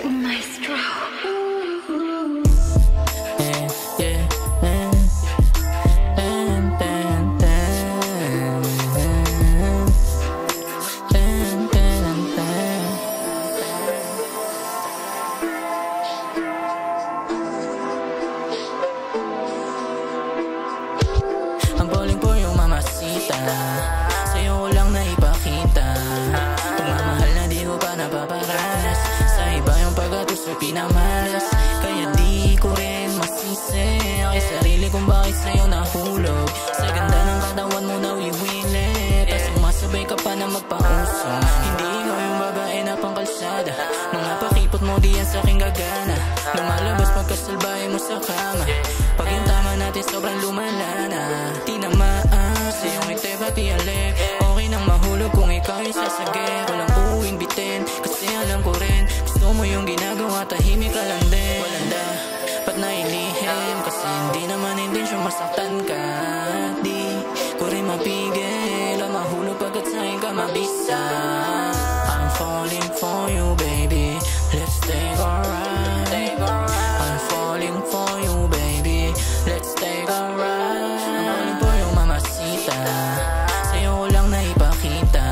Maestro. Ang boling po yung mamasita, sa'yo ko lang naipakita. Pagmamahal na di ko pa napaparanas, sa iba yung pag-atos o pinamalas. Kaya di ko rin masisi ay sarili kung bakit sa'yo nahulog. Sa ganda ng katawan mo nawiwili, tas sumasabay ka pa na magpausong. Hindi ikaw yung babae na pangkalsada, mga pakipot mo di yan sa'king gagana. Lumalabas pagkasalbahe mo sa kama, pag yung tama natin sobrang lumala na. Tinamaan sa iyong ngiti pati alik, okay nang mahulog kung ikaw yung sasagip. Walang uuwing bitin kasi alam ko rin gusto mo yung ginagawa, tahimik ka lang din. Walang dapat na ilihim kasi hindi naman intensyon masaktan ka. Di ko rin mapigil o mahulog pagkat sa'kin ka mabisa. I'm falling for you baby, let's take a ride. I'm falling for you baby, let's take a ride. Ang falling po yung mamasita, sa'yo ko lang naipakita.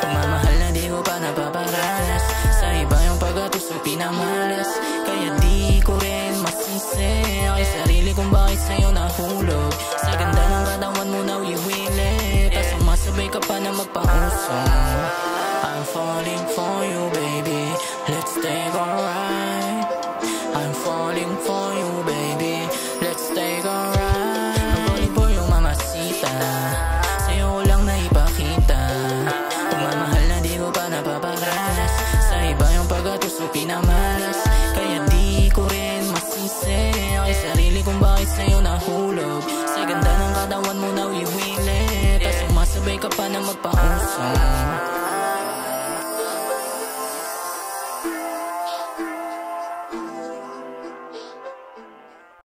Pagmamahal na di ko pa napaparanas, sa iba yung pag-atos o pinamalas. Kaya di ko rin masisi ay sarili kung bakit sa'yo nahulog. Sa ganda ng katawan mo nawiwili, tas sumasabay ka pa na magpausong. I'm falling for you baby, let's take a ride. I'm falling for you baby, let's take a ride. Ang falling po yung mamasita, sa'yo ko lang naipakita. Pagmamahal na di ko pa napaparanas, sa iba yung pag-atos o pinamalas. Kaya di ko rin masisi ay sarili kung bakit sa'yo nahulog. Sa ganda ng katawan mo nawiwili, tas sumasabay ka pa na magpausong.